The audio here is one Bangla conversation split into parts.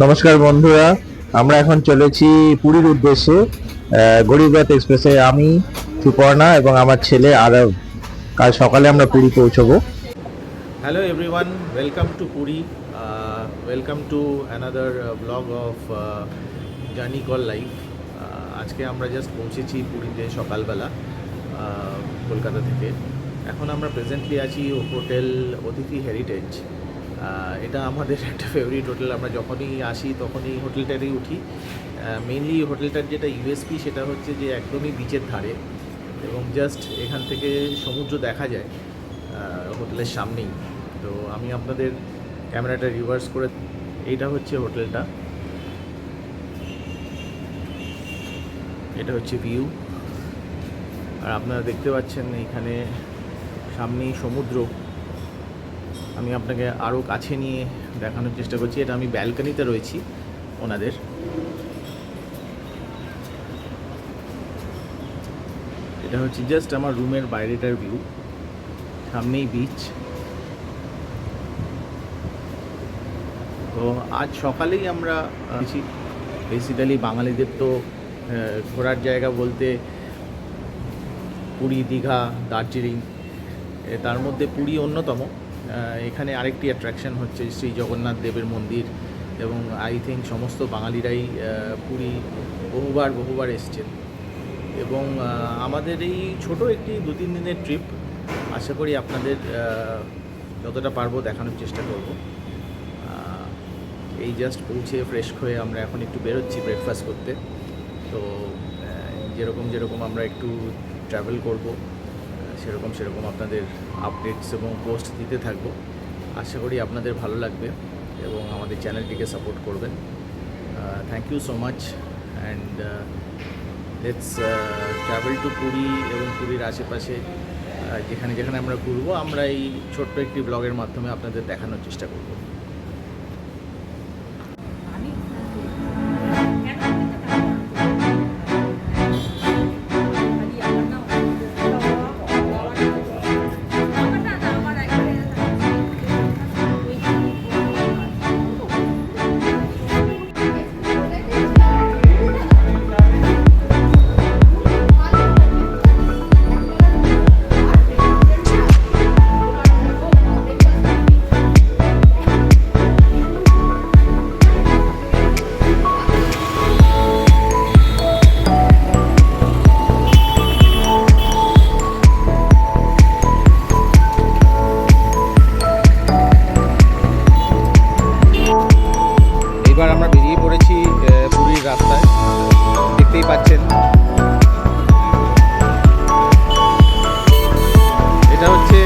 নমস্কার বন্ধুরা, আমরা এখন চলেছি পুরীর উদ্দেশ্যে। গরিব রথ এক্সপ্রেসে আমি, সুপর্ণা এবং আমার ছেলে আরব। কাল সকালে আমরা Puri পৌঁছবো। Hello everyone, welcome to Puri. Welcome to another vlog of Journey Call Life. আজকে আমরা জাস্ট পৌঁছেছি পুরীতে সকালবেলা কলকাতা থেকে। এখন আমরা প্রেজেন্টলি আছি হোটেল অতিথি হেরিটেজ। এটা আমাদের একটা ফেভারিট হোটেল। আমরা যখনই আসি তখনই হোটেলটাতেই উঠি। মেইনলি হোটেলটার যেটা ইউএসপি সেটা হচ্ছে যে একদমই বিচের ধারে এবং জাস্ট এখান থেকে সমুদ্র দেখা যায় হোটেলের সামনেই। তো আমি আপনাদের ক্যামেরাটা রিভার্স করে, এইটা হচ্ছে হোটেলটা, এটা হচ্ছে ভিউ। আর আপনারা দেখতে পাচ্ছেন এখানে সামনেই সমুদ্র। আমি আপনাকে আরও কাছে নিয়ে দেখানোর চেষ্টা করছি। এটা আমি ব্যালকনিতে রয়েছি ওনাদের। এটা হচ্ছে জাস্ট আমার রুমের বাইরেটার ভিউ, সামনেই বিচ। তো আজ সকালেই আমরা বেসিক্যালি বাঙালিদের তো ঘোরার জায়গা বলতে পুরী, দীঘা, দার্জিলিং, তার মধ্যে পুরী অন্যতম। এখানে আরেকটি অ্যাট্রাকশন হচ্ছে শ্রী জগন্নাথ দেবের মন্দির এবং আই থিঙ্ক সমস্ত বাঙালিরাই পুরী বহুবার এসছেন। এবং আমাদের এই ছোট একটি 2-3 দিনের ট্রিপ, আশা করি আপনাদের যতটা পারবো দেখানোর চেষ্টা করব। এই জাস্ট পৌঁছে ফ্রেশ হয়ে আমরা এখন একটু বেরোচ্ছি ব্রেকফাস্ট করতে। তো যেরকম আমরা একটু ট্রাভেল করব সেরকম আপনাদের আপডেটস এবং পোস্ট দিতে থাকবো। আশা করি আপনাদের ভালো লাগবে এবং আমাদের চ্যানেলটিকে সাপোর্ট করবেন। Thank you so much and let's travel to Puri এবং পুরীর আশেপাশে যেখানে আমরা ঘুরবো, আমরা এই ছোট্ট একটি ব্লগের মাধ্যমে আপনাদের দেখানোর চেষ্টা করব। এবার আমরা বেরিয়ে পড়েছি পুরীর রাস্তায়, দেখতেই পাচ্ছেন। এটা হচ্ছে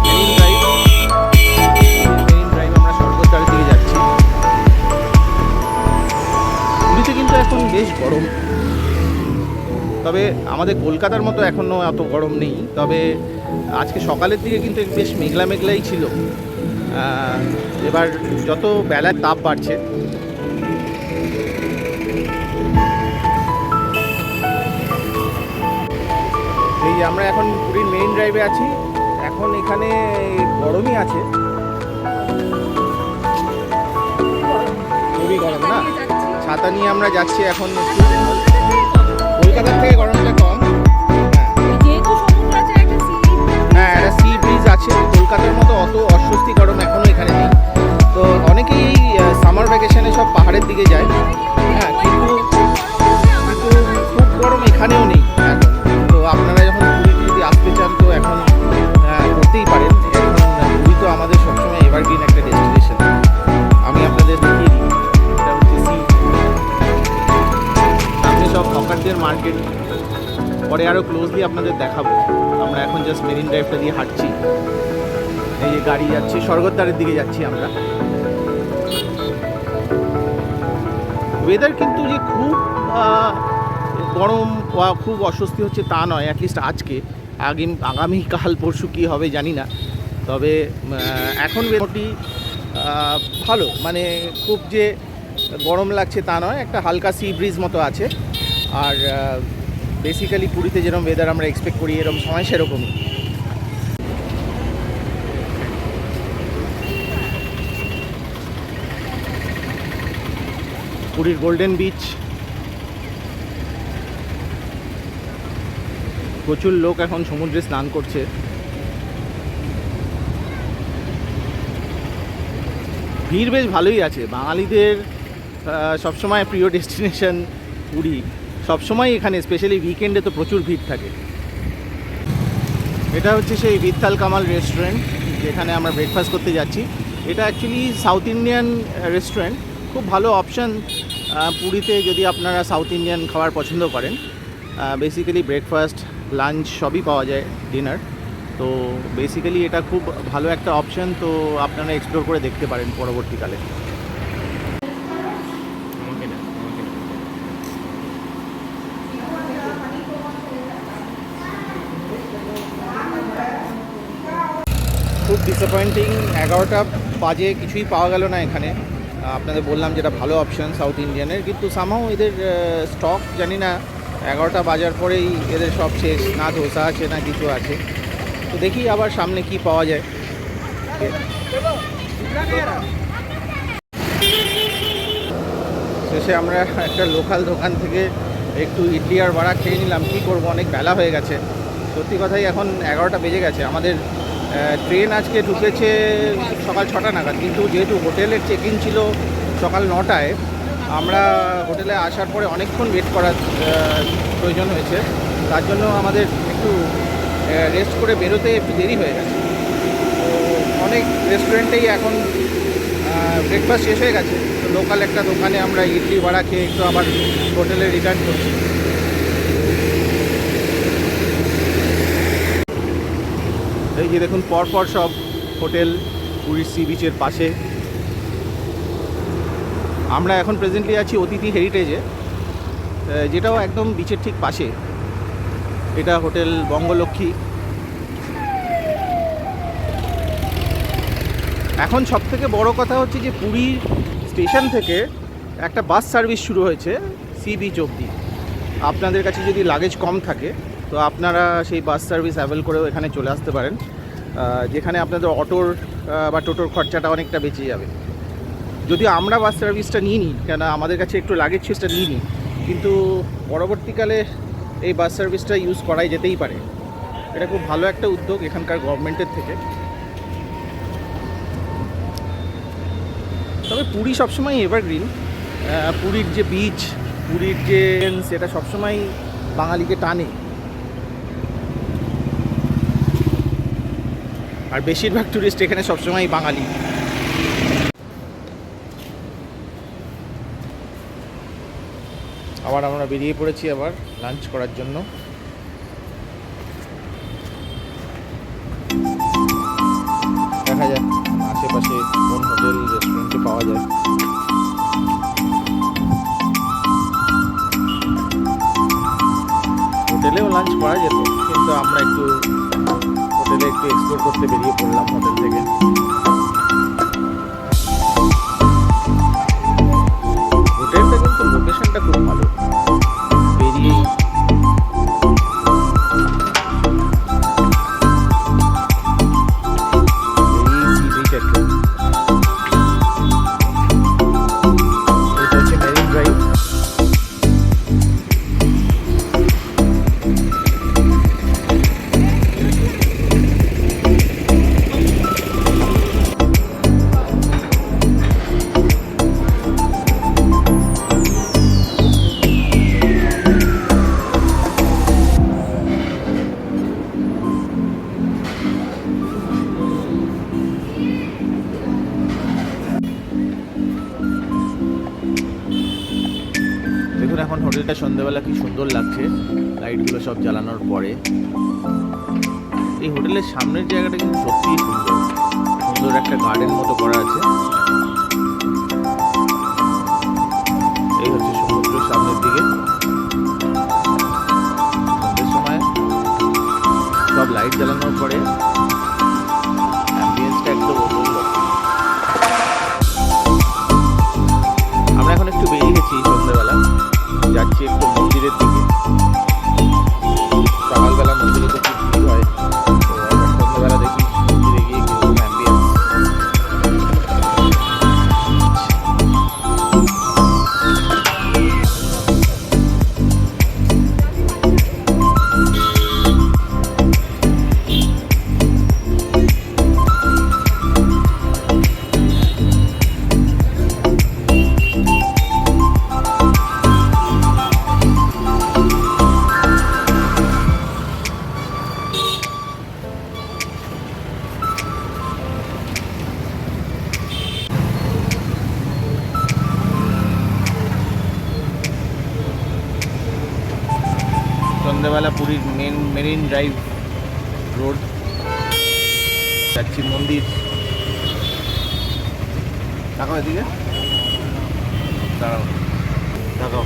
মেরিন ড্রাইভ। আমরা স্বর্গদ্বারের দিকে যাচ্ছি। পুরীতে কিন্তু এখন বেশ গরম, তবে আমাদের কলকাতার মতো এখনও এত গরম নেই। তবে আজকে সকালের দিকে কিন্তু বেশ মেঘলাই ছিল। এবার যত বেলার তাপ বাড়ছে, এই যে আমরা এখন পুরীর মেইন ড্রাইভে আছি। এখন এখানে গরমই আছে, খুবই গরম না? ছাতা নিয়ে আমরা যাচ্ছি এখন। কলকাতার থেকে গরমটা কম। হ্যাঁ, একটা সি ব্রিজ আছে। কলকাতার মতো অত অস্বস্তি গরম এখনও এখানে নেই। তো অনেকেই এই সামার ভ্যাকেশনে সব পাহাড়ের দিকে যায়। হ্যাঁ, কিন্তু খুব গরম এখানেও নেই এখন। তো আপনারা যখন পুরীতে যদি আসতে চান তো এখন করতেই পারেন। এখন পুরী তো আমাদের সবসময় এভারগ্রিন একটা ডেস্টিনেশন। আমি আপনাদের দেখিয়ে দিই, এটা হচ্ছে সামনে সব হকারদের মার্কেট, পরে আরও ক্লোজলি আপনাদের দেখাবো। আমরা এখন জাস্ট মেরিন ড্রাইভটা দিয়ে হাঁটছি। এই যে গাড়ি যাচ্ছে, স্বর্গদ্বারের দিকে যাচ্ছি আমরা। ওয়েদার কিন্তু যে খুব গরম বা খুব অস্বস্তি হচ্ছে তা নয়, অ্যাটলিস্ট আজকে। আগামী কাল পরশু কী হবে জানি না, তবে এখন মোটামুটি ভালো। মানে খুব যে গরম লাগছে তা নয়, একটা হালকা সি ব্রিজ মতো আছে। আর বেসিক্যালি পুরীতে যেরকম ওয়েদার আমরা এক্সপেক্ট করি এরকম সময় সেরকমই। পুরীর গোল্ডেন বিচ। প্রচুর লোক এখন সমুদ্রে স্নান করছে। ভিড় বেশ ভালোই আছে। বাঙালিদের সবসময় প্রিয় ডেস্টিনেশন পুরী, সবসময় এখানে স্পেশালি উইকেন্ডে তো প্রচুর ভিড় থাকে। এটা হচ্ছে সেই বিত্তাল কামাল রেস্টুরেন্ট, যেখানে আমরা ব্রেকফাস্ট করতে যাচ্ছি। এটা অ্যাকচুয়ালি সাউথ ইন্ডিয়ান রেস্টুরেন্ট, খুব ভালো অপশান পুরীতে যদি আপনারা সাউথ ইন্ডিয়ান খাবার পছন্দ করেন। বেসিক্যালি ব্রেকফাস্ট, লাঞ্চ সবই পাওয়া যায়, ডিনার। তো বেসিক্যালি এটা খুব ভালো একটা অপশান, তো আপনারা এক্সপ্লোর করে দেখতে পারেন পরবর্তীকালে। খুব ডিসঅ্যাপয়েন্টিং, 11টা বাজে কিছুই পাওয়া গেল না এখানে। আপনাদের বললাম যেটা ভালো অপশান সাউথ ইন্ডিয়ানের, কিন্তু সামহাও এদের স্টক জানি না 11টা বাজার পরেই এদের সব শেষ, না ধোসা আছে না কিছু আছে। তো দেখি আবার সামনে কি পাওয়া যায়। শেষে আমরা একটা লোকাল দোকান থেকে একটু ইডলি আর বড়া খেয়ে নিলাম। কী করবো, অনেক বেলা হয়ে গেছে। সত্যি কথাই এখন 11টা বেজে গেছে। আমাদের ট্রেন আজকে ঢুকেছে সকাল 6টা নাগাদ, কিন্তু যেহেতু হোটেলের চেক ইন ছিল সকাল 9টায়, আমরা হোটেলে আসার পরে অনেকক্ষণ ওয়েট করার প্রয়োজন হয়েছে। তার জন্য আমাদের একটু রেস্ট করে বেরোতে একটু দেরি হয়ে গেছে। তো অনেক রেস্টুরেন্টেই এখন ব্রেকফাস্ট শেষ হয়ে গেছে। তো লোকাল একটা দোকানে আমরা ইডলি বড়া খেয়ে একটু আবার হোটেলে রিটার্ন করছি। এই যে দেখুন পরপর সব হোটেল পুরীর সি বিচের পাশে। আমরা এখন প্রেজেন্টলি আছি অতিথি হেরিটেজে, যেটাও একদম বিচের ঠিক পাশে। এটা হোটেল বঙ্গলক্ষ্মী। এখন সবথেকে বড় কথা হচ্ছে যে পুরী স্টেশন থেকে একটা বাস সার্ভিস শুরু হয়েছে সি বিচ অবধি। আপনাদের কাছে যদি লাগেজ কম থাকে তো আপনারা সেই বাস সার্ভিস অ্যাভেল করেও এখানে চলে আসতে পারেন, যেখানে আপনাদের অটোর বা টোটোর খরচাটা অনেকটা বেঁচে যাবে। যদিও আমরা বাস সার্ভিসটা নিই নি, কেন আমাদের কাছে একটু লাগেজ ছিল, সেটা নিই নি, কিন্তু পরবর্তীকালে এই বাস সার্ভিসটা ইউজ করাই যেতেই পারে। এটা খুব ভালো একটা উদ্যোগ এখানকার গভর্নমেন্টের থেকে। তবে পুরী সবসময় এভারগ্রিন। পুরীর যে বিচ, পুরীর যে সেটা সবসময় বাঙালিকে টানে। আর বেশিরভাগ টুরিস্ট এখানে সবসময় বাঙালি। আবার আমরা বেরিয়ে পড়েছি আবার লাঞ্চ করার জন্য। দেখা যাক আশেপাশে কোন হোটেল রেস্টুরেন্টে পাওয়া যায়। হোটেলেও লাঞ্চ করা যেত, কিন্তু আমরা একটু হোটেলে একটু এক্সপ্লোর করতে বেরিয়ে পড়লাম হোটেল থেকে। হোটেলটা কিন্তু লোকেশনটা খুব ভালো। বেরিয়ে এটা হচ্ছে মেরিন ড্রাইভ। দেখুন এখন হোটেলটা সন্ধ্যেবেলা কি সুন্দর লাগছে, লাইটগুলো সব জ্বালানোর পরে। এই হোটেলের সামনের জায়গাটা কিন্তু সত্যিই সুন্দর। সুন্দর একটা গার্ডেন মতো করা আছে। এই হচ্ছে সমুদ্রের সামনের দিকে। সন্ধ্যের সময় সব লাইট জ্বালানোর পরে অ্যাম্বিয়েন্সটা একদম অন্য। আমরা এখন একটু বেরিয়ে গেছি সন্ধ্যেবেলা, যাচ্ছি একটু মন্দিরের দিকে। সকালবেলা মন্দিরে তো খুব ভিড় হয়, তো সন্ধ্যেবেলা দেখি মন্দিরে গিয়ে কীরকম অ্যাম্বিয়েন্স। সন্ধ্যেবেলা পুরীর মেরিন ড্রাইভ রোড যাচ্ছি মন্দির। তাকাও এদিকে, দাঁড়াও তাকাও।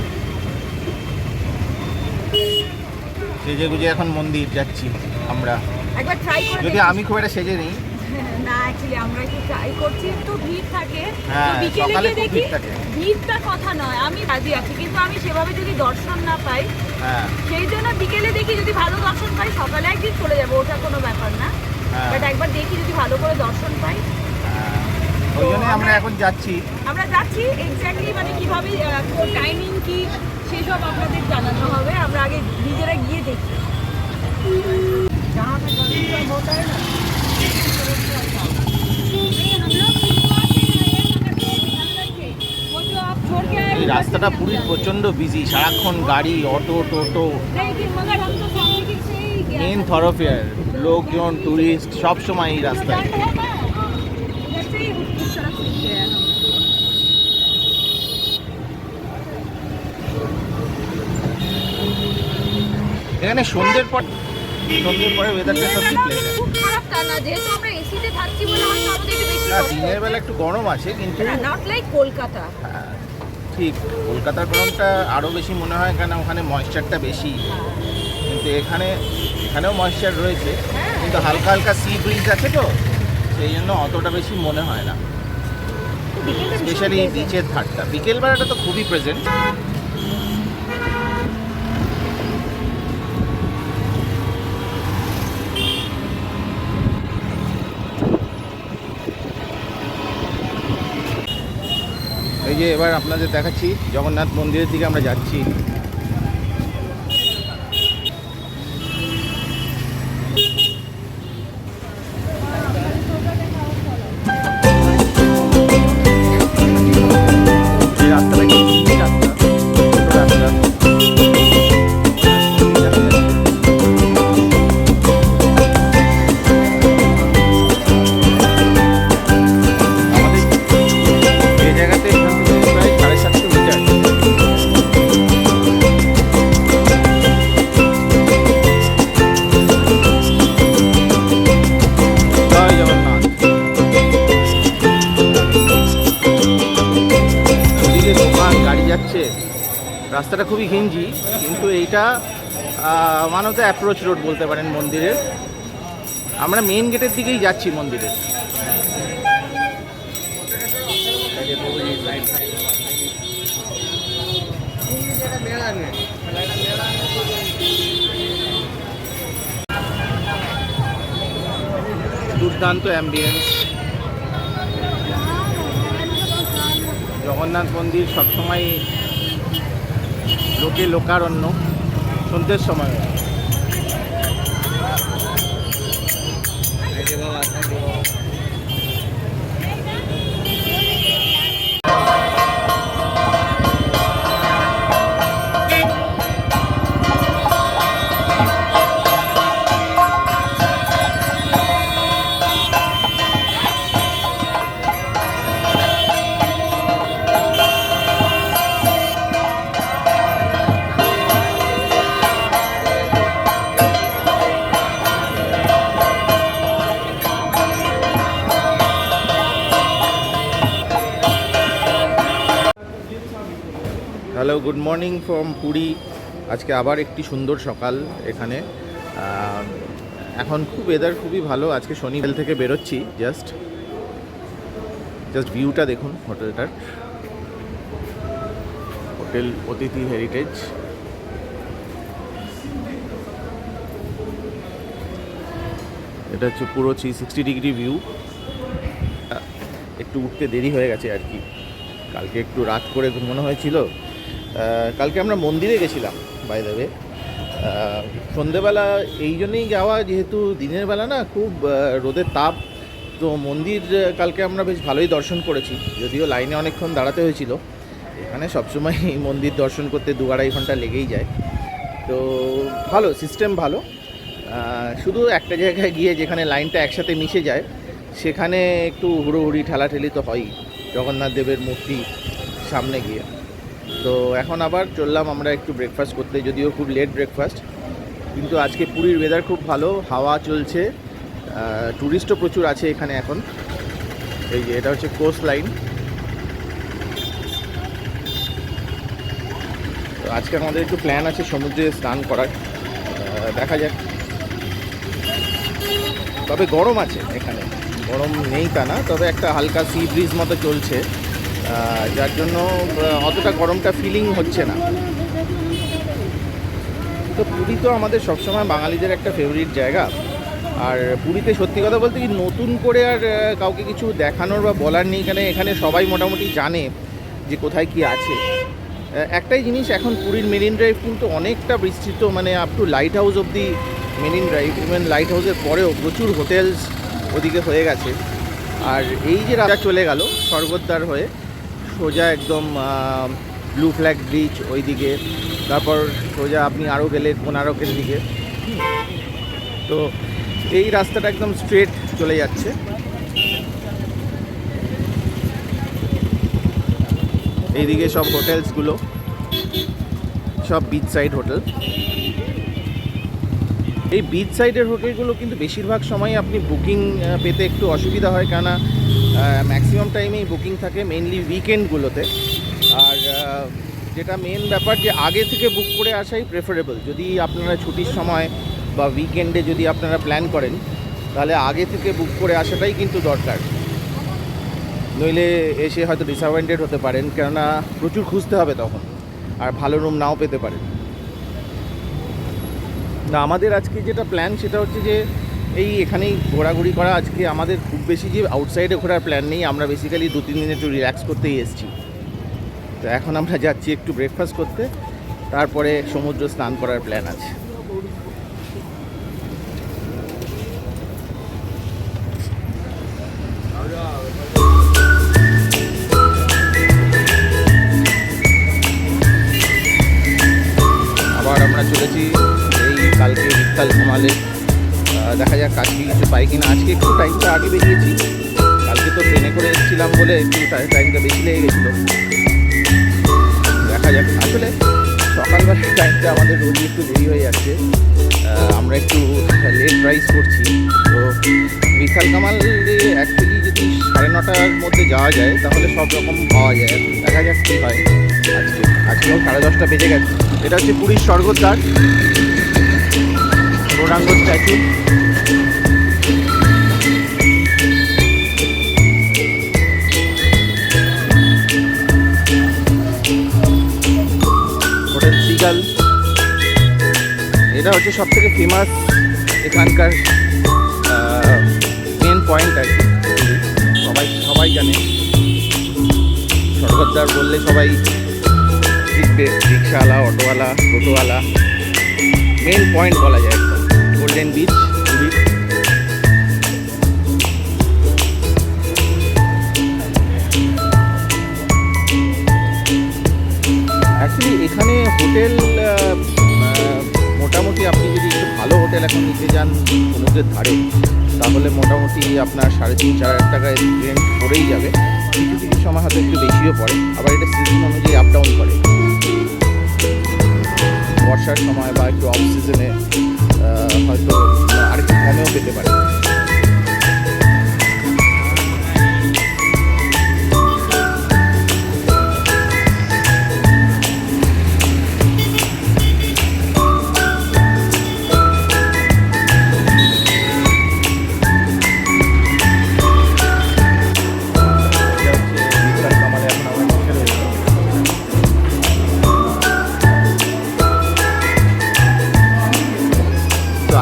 সেজে গুজে এখন মন্দির যাচ্ছি আমরা, একবার ট্রাই করে যদি আমি খুব একটা সেজে নেই। না অ্যাকচুয়ালি আমরা একটু ট্রাই করছি, একটু ভিড় থাকে হ্যাঁ, তো বিকেলে সকালে গিয়ে খুব দেখি ভিড় থাকে। ভিড়টা কথা নয়, আমি রাজি আছি, কিন্তু আমি সেভাবে যদি দর্শন না পাই হ্যাঁ সেই জন্য বিকেলে দেখি যদি ভালো দর্শন পাই সকালে একদিন চলে যাবো, ওটা কোনো ব্যাপার না। হ্যাঁ। বাট একবার দেখি যদি ভালো করে দর্শন পাই। হ্যাঁ, ওই জন্যই আমরা এখন যাচ্ছি। আমরা যাচ্ছি এক্স্যাক্টলি মানে কিভাবে টাইমিং কি সেসব আপনাদের জানানো হবে, আমরা আগে নিজেরা গিয়ে দেখি। এই রাস্তাটা পুরীর প্রচণ্ড বিজি, সারাক্ষণ গাড়ি, অটো, টোটো, মেন থরোফেয়ার, লোকজন, টুরিস্ট সব সময় এই রাস্তায়। এখানে সন্ধ্যের পরে ওয়েদারটা সত্যি প্লেজেন্ট। খুব খারাপ তা না, যেহেতু আমরা এসিতে থাকছি বলে হয়তো আমাদের একটু বেশি না, কষ্ট দিনের বেলা একটু গরম আছে, কিন্তু নট লাইক কলকাতা। হ্যাঁ, ঠিক কলকাতার গরমটা আরও বেশি মনে হয়, কারণ ওখানে ময়েশ্চারটা বেশি। কিন্তু এখানেও ময়েশ্চার রয়েছে, কিন্তু হালকা হালকা সি ব্রিজ আছে, তো সেই জন্য অতটা বেশি মনে হয় না। স্পেশালি এই বিচের ধারটা বিকেলবেলাটা তো খুবই প্রেজেন্ট। এই যে এবার আপনাদের দেখাচ্ছি জগন্নাথ মন্দিরের দিকে আমরা যাচ্ছি। এই রাস্তাটা একটু চিনি রাস্তা, ছোট রাস্তা। আমাদের এই জায়গাতে এখান থেকে প্রায় 750 মিটার। জয় জগন্নাথ। ওদিকে দোকান, গাড়ি যাচ্ছে, রাস্তাটা খুবই ঘিঞ্জি, কিন্তু এইটা one of the approach road বলতে পারেন মন্দিরের। আমরা মেন গেটের দিকেই যাচ্ছি মন্দিরের। দুর্দান্ত অ্যাম্বিয়েন্স। জগন্নাথ মন্দির সবসময় লোকে লোকারণ্য সন্ধ্যের সময়। Hello, good morning from Puri. আজকে আবার একটি সুন্দর সকাল এখানে। এখন খুব ওয়েদার খুবই ভালো। আজকে শনিবার থেকে বেরোচ্ছি। জাস্ট ভিউটা দেখুন হোটেলটার। হোটেল অতিথি হেরিটেজ। এটা হচ্ছে পুরো 360 ডিগ্রি ভিউ। একটু উঠতে দেরি হয়ে গেছে আর কি, কালকে একটু রাত করে ঘুমানো হয়েছিল। কালকে আমরা মন্দিরে গেছিলাম বাই দ্য ওয়ে। সন্ধেবেলা এই জন্যই যাওয়া, যেহেতু দিনের বেলা না খুব রোদের তাপ, তো মন্দির কালকে আমরা বেশ ভালোই দর্শন করেছি, যদিও লাইনে অনেকক্ষণ দাঁড়াতে হয়েছিল। এখানে সবসময় মন্দির দর্শন করতে 2-2.5 ঘন্টা লেগেই যায়। তো ভালো সিস্টেম, ভালো। শুধু একটা জায়গায় গিয়ে যেখানে লাইনটা একসাথে মিশে যায় সেখানে একটু হুড়োহুড়ি ঠেলাঠেলি তো হয়ই জগন্নাথ দেবের মূর্তি সামনে গিয়ে। তো এখন আবার চললাম আমরা একটু ব্রেকফাস্ট করতে, যদিও খুব লেট ব্রেকফাস্ট, কিন্তু আজকে পুরীর ওয়েদার খুব ভালো, হাওয়া চলছে, ট্যুরিস্টও প্রচুর আছে এখানে এখন। এই যে এটা হচ্ছে কোস্ট লাইন। তো আজকে আমাদের একটু প্ল্যান আছে সমুদ্রে স্নান করার, দেখা যাক। তবে গরম আছে এখানে, গরম নেই তা না, তবে একটা হালকা সি ব্রিজ মতো চলছে, যার জন্য অতটা গরমটা ফিলিং হচ্ছে না। তো পুরী তো আমাদের সবসময় বাঙালিদের একটা ফেভারিট জায়গা। আর পুরীতে সত্যি কথা বলতে কি নতুন করে আর কাউকে কিছু দেখানোর বা বলার নেই, এখানে সবাই মোটামুটি জানে যে কোথায় কি আছে। একটাই জিনিস, এখন পুরীর মেরিন ড্রাইভ কিন্তু অনেকটা বিস্তৃত, মানে আপ টু লাইট হাউস অবধি মেরিন ড্রাইভ। ইভেন লাইট হাউসের পরেও প্রচুর হোটেলস ওদিকে হয়ে গেছে। আর এই যে রাস্তা চলে গেল স্বর্গদ্বার হয়ে সোজা একদম ব্লু ফ্ল্যাগ ব্রিজ ওইদিকে, তারপর সোজা আপনি আরও গেলে কোনারকের দিকে। তো এই রাস্তাটা একদম স্ট্রেট চলে যাচ্ছে। এইদিকে সব হোটেলসগুলো, সব বিচ সাইড হোটেল। এই বিচ সাইডের হোটেলগুলো কিন্তু বেশিরভাগ সময় আপনি বুকিং পেতে একটু অসুবিধা হয়, কেননা ম্যাক্সিমাম টাইমেই বুকিং থাকে, মেইনলি উইকেন্ডগুলোতে। আর যেটা মেন ব্যাপার যে আগে থেকে বুক করে আসাই প্রেফারেবল। যদি আপনারা ছুটির সময় বা উইকেন্ডে যদি আপনারা প্ল্যান করেন, তাহলে আগে থেকে বুক করে আসাটাই কিন্তু দরকার, নইলে এসে হয়তো ডিসঅ্যাপয়েন্টেড হতে পারেন, কেননা প্রচুর খুঁজতে হবে তখন, আর ভালো রুম নাও পেতে পারেন। না, আমাদের আজকে যেটা প্ল্যান সেটা হচ্ছে যে এই এখানেই ঘোরাঘুরি করা। আজকে আমাদের খুব বেশি যে আউটসাইডে ঘোরার প্ল্যান নেই, আমরা বেসিক্যালি 2-3 দিন একটু রিল্যাক্স করতেই এসেছি। তো এখন আমরা যাচ্ছি একটু ব্রেকফাস্ট করতে, তারপরে সমুদ্র স্নান করার প্ল্যান আছে। আবার আমরা চলেছি এই কালকে বিশাল ঘুমালে, দেখা যাক আজকে কিছু পাই কিনা। আজকে একটু টাইমটা আগে বেরিয়েছি, কালকে তো ট্রেনে করে এসেছিলাম বলে একটু টাইমটা বেশি লেগে গেছিলো। দেখা যাক, আসলে সকালবেলার টাইমটা আমাদের রোজই একটু দেরি হয়ে যাচ্ছে, আমরা একটু লেট রাইজ করছি। তো বিশাল কামালে অ্যাকচুয়ালি যদি 9:30টার মধ্যে যাওয়া যায় তাহলে সব রকম পাওয়া যায়। দেখা যাক কী হয়। আজকেও 10:30 বেজে গেছে। এটা হচ্ছে পুরীর Swargadwar, Gouranga statue. Hotel Seagull, এটা হচ্ছে সব থেকে ফেমাস এখানকার মেন পয়েন্ট আর কি। সবাই জানে স্বর্গদ্বার বললে সবাই শিখবে, রিক্সাওয়ালা, অটোওয়ালা, টোটোওয়ালা। মেন পয়েন্ট বলা যায় একদম গোল্ডেন বিচ পুরী। অ্যাকচুয়ালি এখানে হোটেল মোটামুটি আপনি যদি একটু ভালো হোটেল এখন নিতে যান সমুদ্রের ধারে, তাহলে মোটামুটি আপনার 3,500-4,000 টাকায় রেন্ট পড়েই যাবে। কিছু কিছু সময় হয়তো একটু বেশিও পড়ে, আবার এটা সিজন অনুযায়ী আপ ডাউন করে। বর্ষার সময় বা একটু অফ সিজনে হয়তো আরেকটু কমেও পেতে পারে।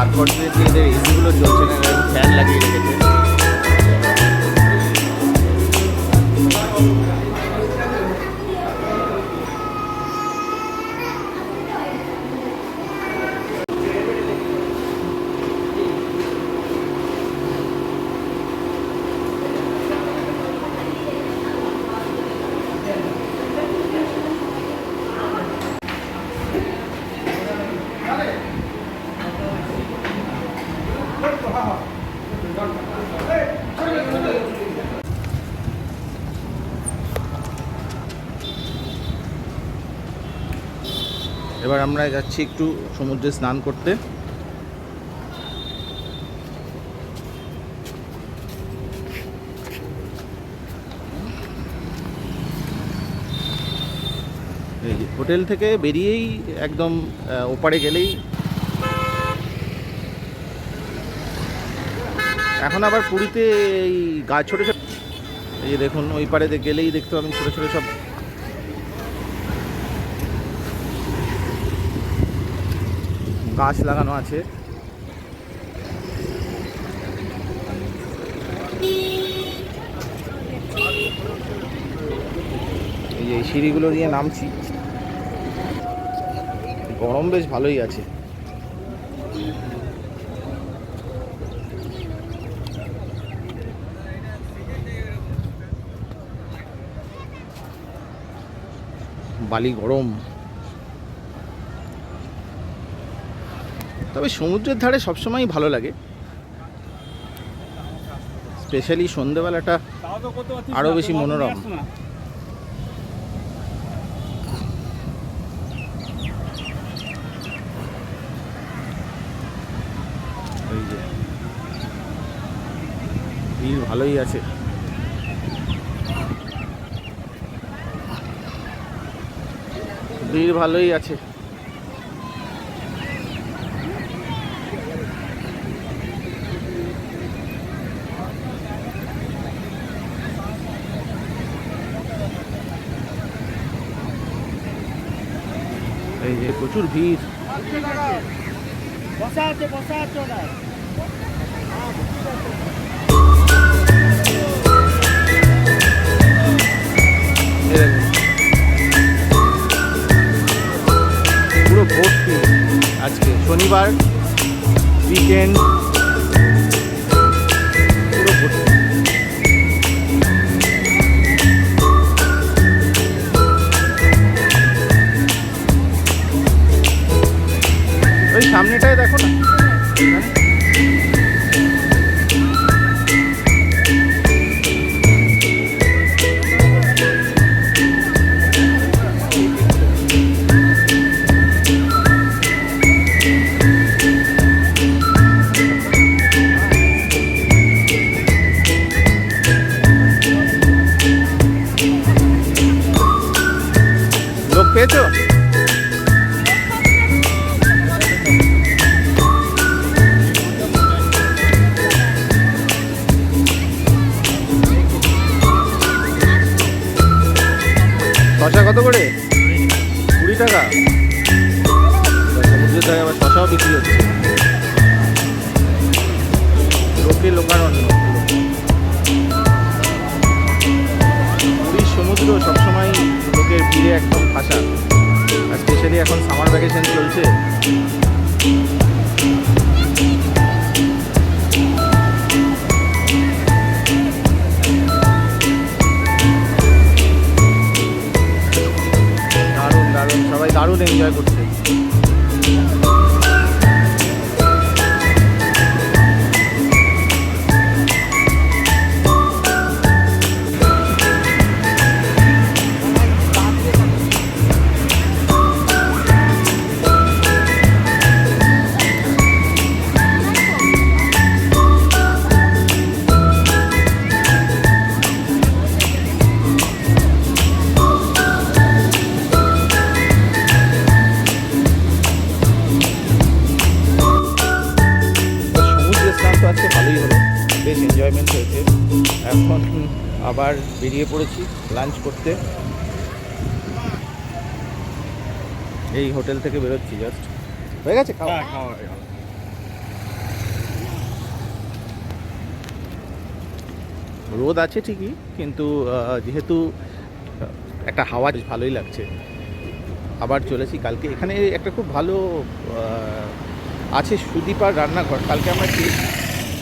আনফর্চুনেটলি এদের এসিগুলো চলছে না, এবং ফ্যান লাগিয়ে রেখেছে। এবার আমরা যাচ্ছি একটু সমুদ্রে স্নান করতে। এই যে হোটেল থেকে বেরিয়েই একদম ওপারে গেলেই, এখন আবার পুরীতে এই গাছ ছোটো ছোটো, এই যে দেখুন ওই পারে গেলেই দেখতে পাবেন ছোটো ছোটো সব গাছ লাগানো আছে। এই যে এই সিঁড়িগুলো দিয়ে নামছি, গরম বেশ ভালোই আছে। বালি গরম, তবে সমুদ্রের ধারে সবসময়ই ভালো লাগে, স্পেশালি সন্ধেবেলাটা আরও বেশি মনোরম। এই যে ভিড় ভালোই আছে। ভিড় ভালোই আছে। এই যে প্রচুর ভিড়। পুরো ভর্তি, আজকে শনিবার, উইকেন্ড, পুরো ভর্তি। ওই সামনেটায় দেখো না, লোক পেয়েছো? শশা কত করে? 20 টাকা। সমুদ্রের ধারে আবার শশাও বিক্রি হচ্ছে। লোকে লোকারণ্য। পুরীর সমুদ্র সবসময় লোকের ভিড়ে একদম ফাঁসা, আর স্পেশালি এখন সামার ভ্যাকেশন চলছে। দারুণ দারুণ, সবাই দারুণ এনজয় করছে। আজকে ভালোই হলো, বেশ এনজয়মেন্ট হয়েছে। এখন আবার বেরিয়ে পড়েছি লাঞ্চ করতে। এই হোটেল থেকে বেরোচ্ছি, জাস্ট হয়ে গেছে খাওয়া। রোদ আছে ঠিকই, কিন্তু যেহেতু একটা হাওয়া ভালোই লাগছে। আবার চলেছি কালকে। এখানে একটা খুব ভালো আছে সুদীপার রান্নাঘর, কালকে আমরা খেয়েছি।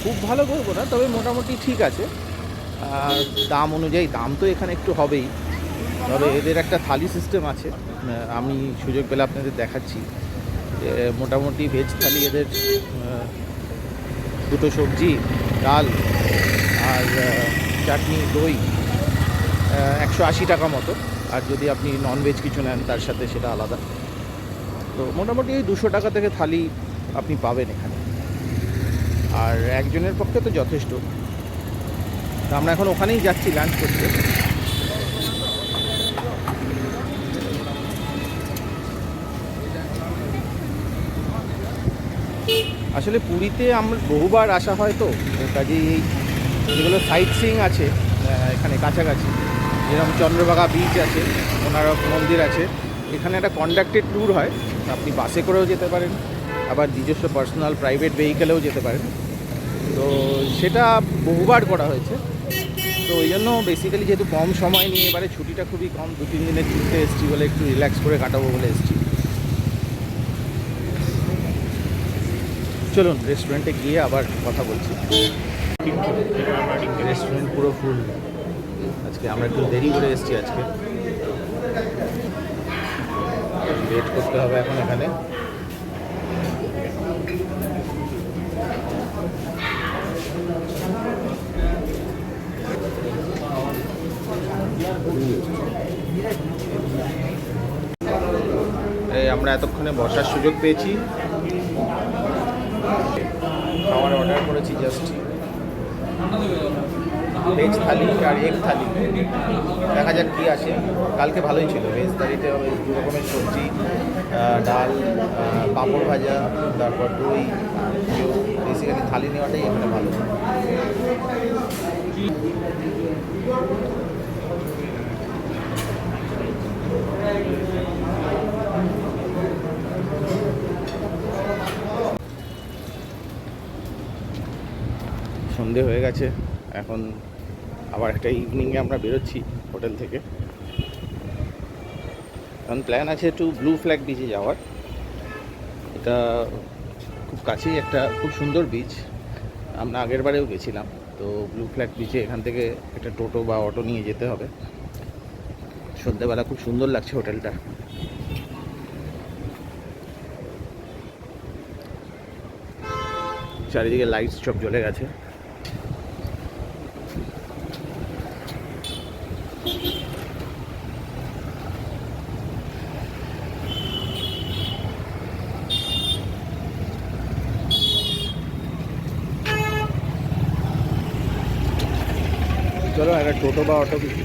খুব ভালো বলবো না, তবে মোটামুটি ঠিক আছে। দাম অনুযায়ী দাম তো এখানে একটু হবেই, তবে এদের একটা থালি সিস্টেম আছে, আমি সুযোগ পেলে আপনাদের দেখাচ্ছি। মোটামুটি ভেজ থালি এদের 2টো সবজি, ডাল আর চাটনি, দই, 180 টাকা মতো। আর যদি আপনি ননভেজ কিছু নেন তার সাথে সেটা আলাদা। তো মোটামুটি এই 200 টাকা থেকে থালি আপনি পাবেন এখানে, আর একজনের পক্ষে তো যথেষ্ট। তো আমরা এখন ওখানেই যাচ্ছি লাঞ্চ করতে। আসলে পুরীতে আমরা বহুবার আসা হয় তো কাজেই এই যেগুলো সাইট সিইং আছে এখানে কাছাকাছি, যেরকম চন্দ্রভাগা বিচ আছে, কোনারক মন্দির আছে, এখানে একটা কন্ডাক্টেড ট্যুর হয়। আপনি বাসে করেও যেতে পারেন, আবার নিজস্ব পার্সোনাল প্রাইভেট ভেহিকেলেও যেতে পারেন। তো সেটা বহুবার করা হয়েছে। তো ওই জন্য বেসিক্যালি যেহেতু কম সময় নিয়ে এবারে ছুটিটা খুবই কম, 2-3 দিনের ছুটিতে এসেছি বলে একটু রিল্যাক্স করে কাটাবো বলে এসেছি। চলুন রেস্টুরেন্টে গিয়ে আবার কথা বলছি। রেস্টুরেন্ট পুরো ফুল আজকে, আমরা একটু দেরি করে এসেছি আজকে, ওয়েট করতে হবে এখন এখানে। এই আমরা এতক্ষণে বসার সুযোগ পেয়েছি, খাবার অর্ডার করেছি জাস্ট ভেজ থালি আর এগ থালি, দেখা যাক কী আছে। কালকে ভালোই ছিল, ভেজ থালিতে দু রকমের সবজি, ডাল, পাঁপড় ভাজা, তারপর দই। বেসিক্যালি থালি নেওয়াটাই এখানে ভালো। সন্ধে হয়ে গেছে, এখন আবার একটা ইভিনিংয়ে আমরা বেরোচ্ছি হোটেল থেকে। এখন প্ল্যান আছে একটু ব্লু ফ্ল্যাগ বিচে যাওয়ার। এটা খুব কাছেই একটা খুব সুন্দর বিচ, আমরা আগের বারেও গেছিলাম। তো ব্লু ফ্ল্যাগ বিচে এখান থেকে একটা টোটো বা অটো নিয়ে যেতে হবে। সন্ধ্যেবেলা খুব সুন্দর লাগছে হোটেলটা। চারিদিকে লাইটস সব জ্বলে গেছে। চলো একটা টোটো বা অটো কিছু।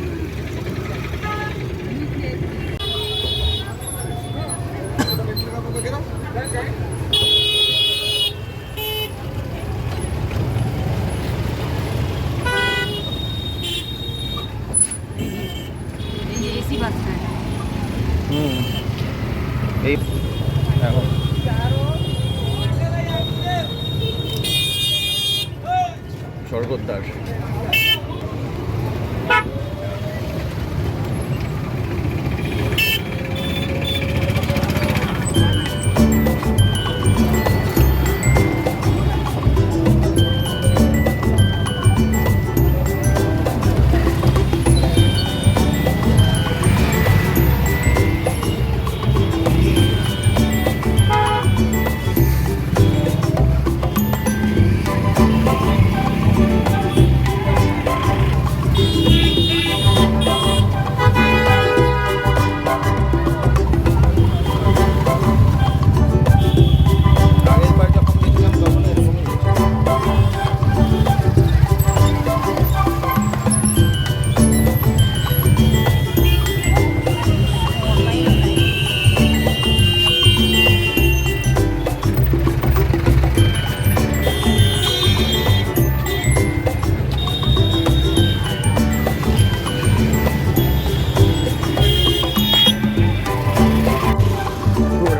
এসি বাস এই এখন স্বর্গদ্বার।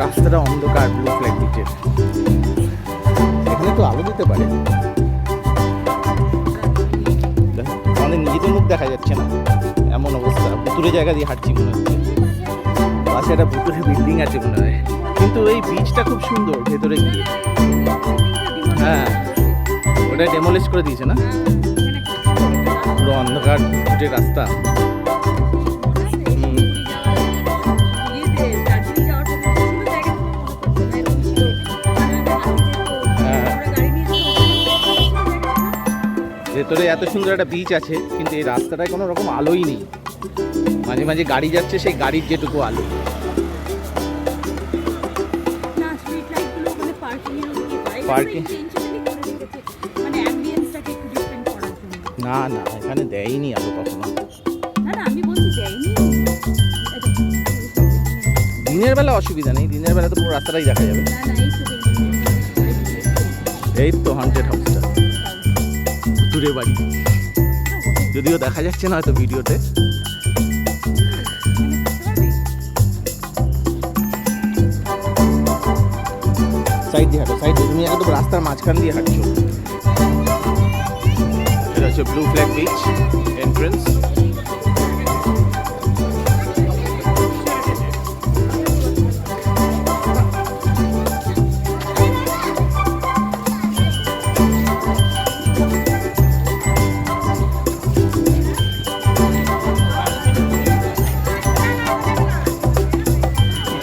রাস্তাটা অন্ধকার ব্লু ফ্ল্যাগ বিচের। এখানে তো আলো দিতে পারে, আমাদের নিজেদের মুখ দেখা যাচ্ছে না, এমন অবস্থা। ভুতুরে জায়গা দিয়ে হাঁটছি মনে হচ্ছে, পাশে একটা ভুতুরে বিল্ডিং আছে মনে হয়। কিন্তু এই বিচটা খুব সুন্দর ভেতরে গিয়ে। হ্যাঁ, ওটা ডেমোলিশ করে দিয়েছে না, পুরো অন্ধকার ভুতুরে রাস্তা। ভেতরে এত সুন্দর একটা বিচ আছে, কিন্তু এই রাস্তাটায় কোনো রকম আলোই নেই। মাঝে মাঝে গাড়ি যাচ্ছে, সেই গাড়ির যেটুকু আলো। পার্কিং না না, এখানে দেয়নি আলো কখনো। দিনের বেলা অসুবিধা নেই, দিনের বেলা তো পুরো রাস্তাটাই দেখা যাবে। এই তো হন্টেড হাউসটা, দূরে বাড়ি, যদিও দেখা যাচ্ছে না হয়তো ভিডিওতে। সাইড দিয়ে হাঁটো, সাইড দিয়ে, তুমি একদম রাস্তার মাঝখান দিয়ে হাঁটছো। এটা হচ্ছে ব্লু ফ্ল্যাগ বিচ এন্ট্রেন্স।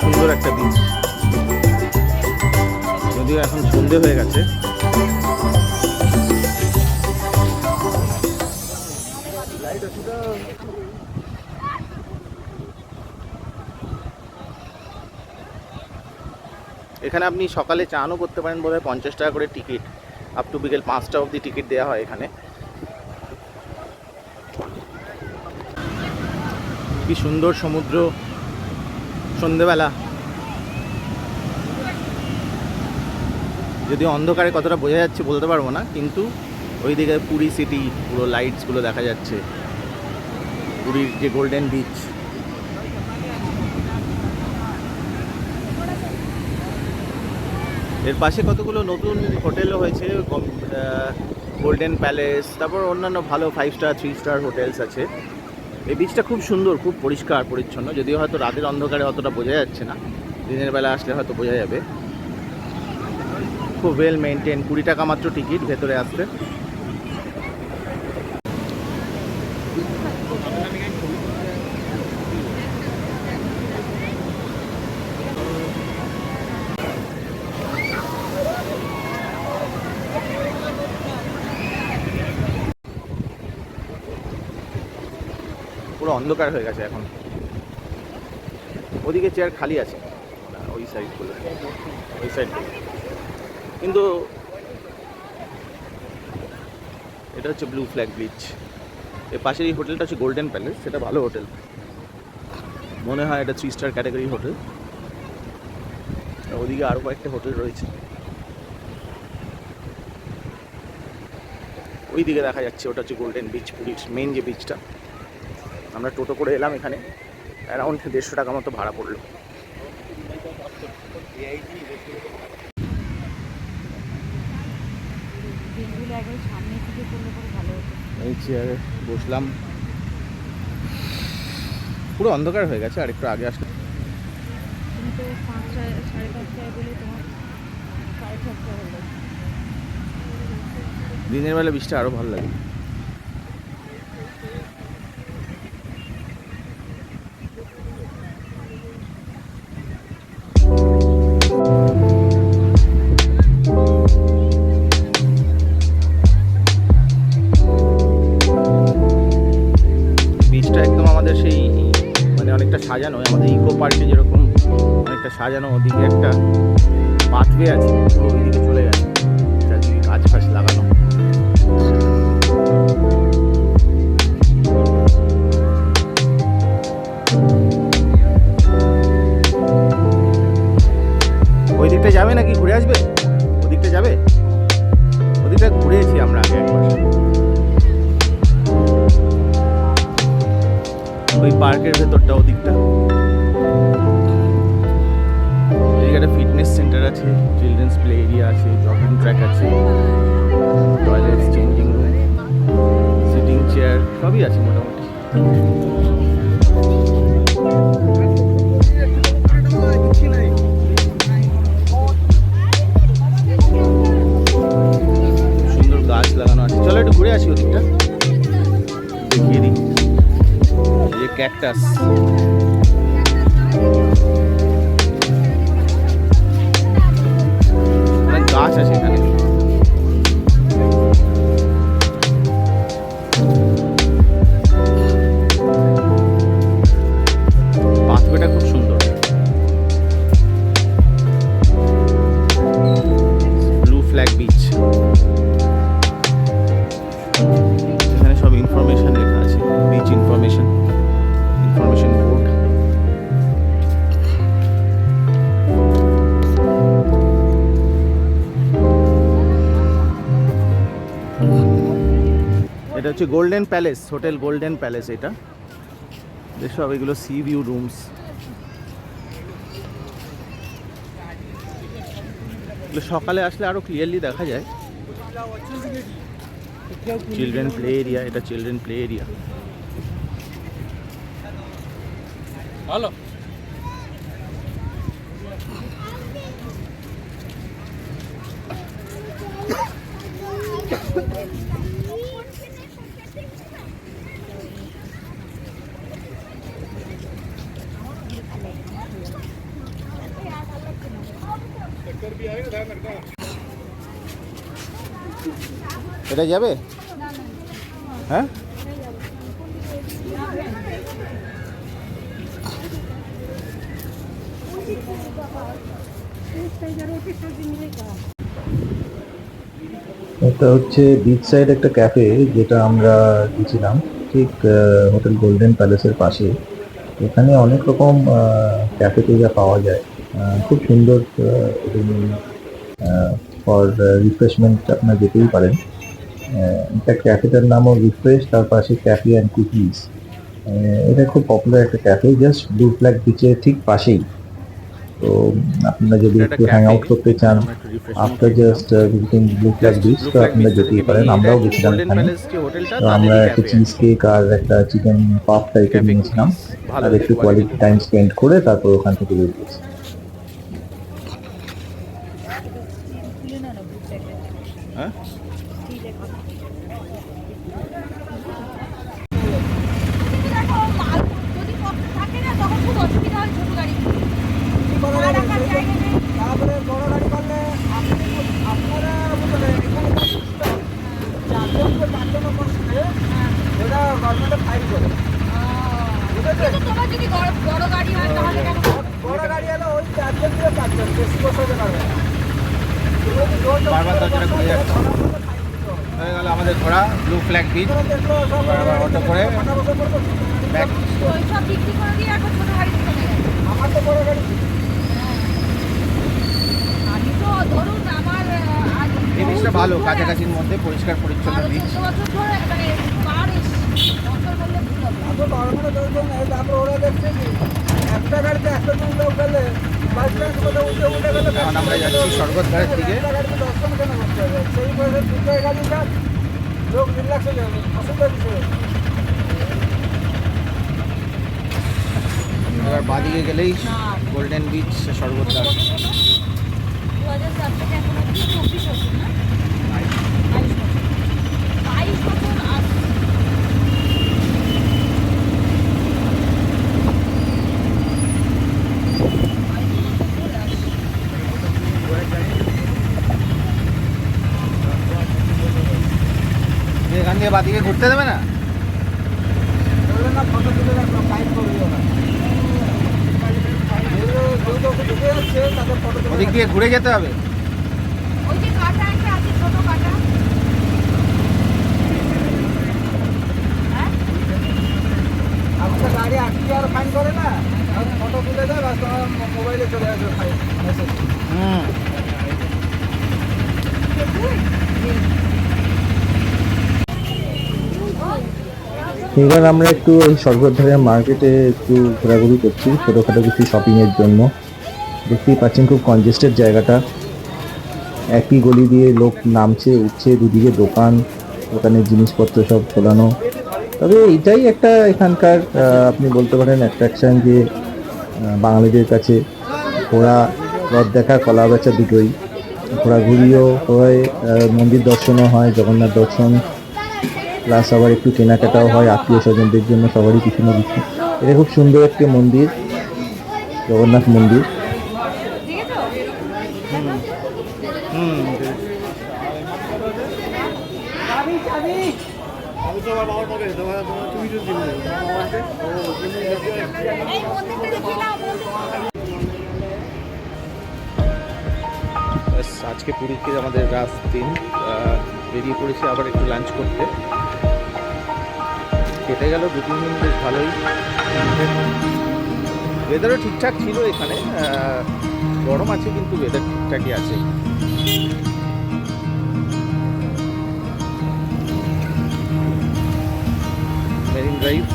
সুন্দর একটা বিচ, যদিও এখন সন্ধে হয়ে গেছে। এখানে আপনি সকালে চানও করতে পারেন, বোধহয় 50 টাকা করে টিকিট, আপ টু বিকেল 5টা অবধি টিকিট দেওয়া হয় এখানে। কি সুন্দর সমুদ্র সন্ধেবেলা, যদিও অন্ধকারে কতটা বোঝা যাচ্ছে বলতে পারবো না, কিন্তু ওইদিকে পুরী সিটি পুরো লাইটসগুলো দেখা যাচ্ছে, পুরীর যে গোল্ডেন বিচ। এর পাশে কতগুলো নতুন হোটেলও হয়েছে, গোল্ডেন প্যালেস, তারপর অন্যান্য ভালো 5 স্টার 3 স্টার হোটেলস আছে। এই বিচটা খুব সুন্দর, খুব পরিষ্কার পরিচ্ছন্ন, যদিও হয়তো রাতের অন্ধকারে অতটা বোঝা যাচ্ছে না, দিনের বেলা আসলে হয়তো বোঝা যাবে। খুব ওয়েল মেনটেন, 20 টাকা মাত্র টিকিট ভেতরে আসতে। পুরো অন্ধকার হয়ে গেছে এখন। ওদিকে চেয়ার খালি আছে, ওই সাইডগুলো, ওই সাইডগুলো। কিন্তু এটা হচ্ছে ব্লু ফ্ল্যাগ বিচ। এর পাশের এই হোটেলটা হচ্ছে গোল্ডেন প্যালেস, সেটা ভালো হোটেল, মনে হয় এটা 3 স্টার ক্যাটাগরি হোটেল। ওদিকে আরও কয়েকটা হোটেল রয়েছে, ওই দিকে দেখা যাচ্ছে, ওটা হচ্ছে গোল্ডেন বিচ, পুরীর মেন যে বিচটা। আমরা টোটো করে এলাম এখানে, অ্যারাউন্ড 150 টাকা মতো ভাড়া পড়লো। এই চেয়ারে বসলাম, পুরো অন্ধকার হয়ে গেছে, আর একটু আগে আসলে দিনের বেলা বৃষ্টি আরো ভালো লাগে। বিচটা একদম আমাদের সেই মানে অনেকটা সাজানো, আমাদের ইকো পার্কে যেরকম অনেকটা সাজানো, ওদিকে একটা পাথওয়ে আছে, পুরো ওইদিকে চলে গেছে, চারদিকে গাছ ফাছ লাগানো। ওই দিকটা যাবে নাকি ঘুরে আসবে? ওদিকটা যাবে? ওদিকটা ঘুরেছি আমরা আগে একবার, ওই পার্কের ভেতরটা, ওদিকটা। একটা ফিটনেস সেন্টার আছে, চিলড্রেন্স প্লে এরিয়া আছে, জগিং ট্র্যাক আছে, toilet, changing room, sitting chair সবই আছে মোটামুটি। সুন্দর গাছ লাগানো আছে, চলো একটু ঘুরে আসি ওদিকটা, দেখিয়ে দিই। এই যে ক্যাকটাস, অনেক গাছ আছে এখানে। পাথওয়েটা খুব সুন্দর, ব্লু ফ্ল্যাগ বিচ। এখানে সব ইনফরমেশন লেখা আছে, বিচ ইনফরমেশন বোর্ড। এটা হচ্ছে golden palace, hotel golden palace. এটা সব এগুলো সি ভিউ রুমস। সকালে আসলে আরো ক্লিয়ারলি দেখা যায়। চিলড্রেন প্লে এরিয়া, এটা চিলড্রেন প্লে এরিয়া। হ্যালো এটা যাবে? হ্যাঁ, এটা হচ্ছে বিচ সাইড একটা ক্যাফে, যেটা আমরা গেছিলাম ঠিক হোটেল গোল্ডেন প্যালেসের পাশে। এখানে অনেক রকম ক্যাফেটেরিয়া পাওয়া যায়, খুব সুন্দর। ফর রিফ্রেশমেন্ট আপনারা যেতেই পারেন। ইনফ্যাক্ট ক্যাফেটার নামও রিফ্রেশ, তার পাশে ক্যাফে অ্যান্ড কুকিজ। এটা খুব পপুলার একটা ক্যাফে, জাস্ট ব্লু ফ্ল্যাগ বিচের ঠিক পাশেই। তো আপনারা যদি একটু হ্যাং আউট করতে চান after just visiting blue flag beach, তো আপনারা যেতেই পারেন। আমরাও গেছিলাম এখানে। তো আমরা একটা চিজ কেক আর একটা চিকেন পাফ টাইপের নিয়েছিলাম, আর একটু কোয়ালিটি টাইম স্পেন্ড করে তারপর ওখান থেকে বেরিয়েছি। হ্যাঁ, দেখো মাল যদি কম থাকে না তখন খুব অসুবিধা হয় ছোট গাড়ি আর রাখার জায়গা নেই। তারপরে বড় গাড়ি করলে আপনারা এখানে ওটা গভর্নমেন্টে ফাইল করে। কিন্তু তোমার যদি বড় গাড়ি হয় তাহলে কেন? বড় গাড়ি হলে ওই 4 জন দিয়ে 4 জন, বেশি বসাতে পারবে না। বারবার দরজাটা খুলে যাচ্ছে। হয়ে গেল আমাদের ঘোরা ব্লু ফ্ল্যাগ বিচ। অটো করে ব্যাক। ওইসব বিক্রি করে দিয়ে এখন ছোট গাড়িতে চলে গেছে। আমার তো বড় গাড়ি। আমি তো ধরুন আমার আজ এই বিচটা ভালো, কাছাকাছির মধ্যে পরিষ্কার পরিচ্ছন্ন বিচ। 14 বছর ধরে মানে পার বছর বললে ভুল হবে। এত গভর্নমেন্টে দরকার নেই। তারপর ওরা দেখছে কি একটা গাড়িতে 100 জন লোক গেলে বাস ট্রেন কোথাও উঠে গেলে এখন আমরা যাচ্ছি স্বর্গদ্বারের দিকে। একটা গাড়িতে 10 জন কেন করতে হবে? সেই বয়সে দুটো গাড়ি যাক, লোক রিল্যাক্স হয়ে যাবে, অসুবিধা কিছু নেই। এবার বাদিকে গেলেই গোল্ডেন বিচ, স্বর্গদ্বার। 2004 থেকে এখন অবধি 24 বছর না? 22 বছর। 22 বছর আজ এখান দিয়ে বাদিকে ঘুরতে দেবে না? বললেন না ফটো তুলে রাখো, টাইপ করে দিও না। যেগুলো ঢুকে যাচ্ছে তাদের ফটো তুলে ওদিক দিয়ে ঘুরে যেতে হবে। ওই যে কাটা একটা আছে ছোট কাটা। হ্যাঁ? আমাদের গাড়ি আটকে আর ফাইন করে না, এখন ফটো তুলে দেয়, বাস তোমার মোবাইলে চলে আসবে ফাইন মেসেজ। হুম, এবার আমরা একটু ওই স্বর্গদ্বারের মার্কেটে একটু ঘোরাঘুরি করছি ছোটোখাটো কিছু শপিংয়ের জন্য। দেখতেই পাচ্ছেন খুব কনজেস্টেড জায়গাটা, একই গলি দিয়ে লোক নামছে উঠছে, দুদিকে দোকান, দোকানের জিনিসপত্র সব খোলানো। তবে এটাই একটা এখানকার আপনি বলতে পারেন অ্যাট্রাকশান, যে বাঙালিদের কাছে ঘোরা, রথ দেখা, কলা বেচা দুটোই। ঘোরাঘুরিও হয়, মন্দির দর্শনও হয়, জগন্নাথ দর্শন, প্লাস আবার একটু কেনাকাটাও হয় আত্মীয় স্বজনদের জন্য, সবারই কিছু না কিছু। এটা খুব সুন্দর একটি মন্দির, জগন্নাথ মন্দির। হুম। এই মন্দিরটা দেখি না ব্যাস, আজকে পুরীতে আমাদের লাস্ট দিন। বেরিয়ে পড়েছি আবার একটু লাঞ্চ করতে। কেটে গেল 2-3 দিন বেশ ভালোই। ওয়েদারও ঠিকঠাক ছিল এখানে, গরম আছে কিন্তু ওয়েদার ঠিকঠাকই আছে। ড্রাইভ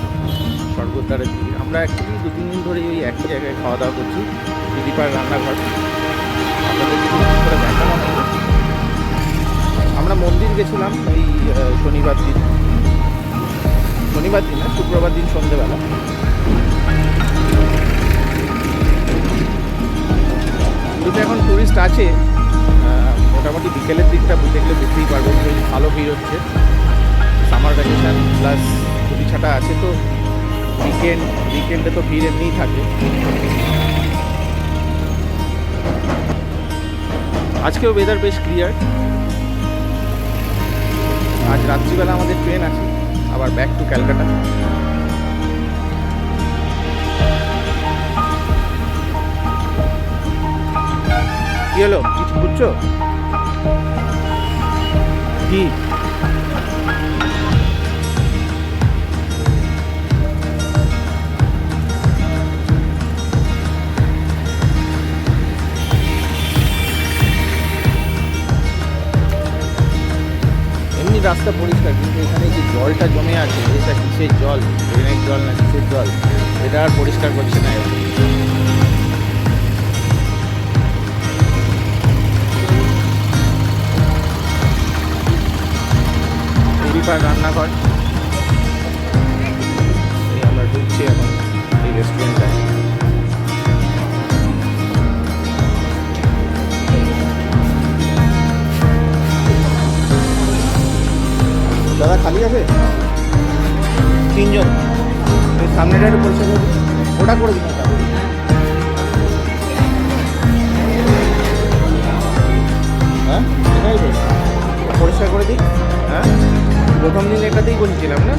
স্বর্গদ্বারের দিকে। আমরা অ্যাকচুয়ালি 2-3 দিন ধরে ওই একই জায়গায় খাওয়া দাওয়া করছি, দিদিপার রান্নাঘর। আপনাদের কিছু করে দেখানো হয়নি। আমরা মন্দির গেছিলাম ওই শনিবার দিন না, শুক্রবার দিন সন্ধ্যেবেলা। পুরীতে এখন টুরিস্ট আছে, মোটামুটি বিকেলের দিকটা দেখলে বুঝতেই পারবেন যে ভালো ভিড় হচ্ছে। সামার ভ্যাকেশান প্লাস ছুটি ছাটা আছে, তো উইকেন্ডে তো ভিড় এমনিই থাকে। আজকেও ওয়েদার বেশ ক্লিয়ার। আজ রাত্রিবেলা আমাদের ট্রেন আছে আবার ব্যাক টু ক্যালকাটা। কি হলো, কিছু বুঝছো কি? এমনি রাস্তা পরিষ্কার, কিন্তু এখানে যে জলটা জমে আছে, এটা কিসের জল, ড্রেনের জল না কিসের জল, এটা আর পরিষ্কার করছে না এবার। দিদিপার রান্নাঘর, এই আমরা ঢুকছি এখন এই রেস্টুরেন্টটায়। দাদা খালি আছে? 3 জন। এই সামনেটা একটু পরিষ্কার করে দিন। ওটা করে দিন ওটা। হ্যাঁ এটাই তো, পরিষ্কার করে দিই। হ্যাঁ প্রথম দিন এটাতেই বসেছিলাম না।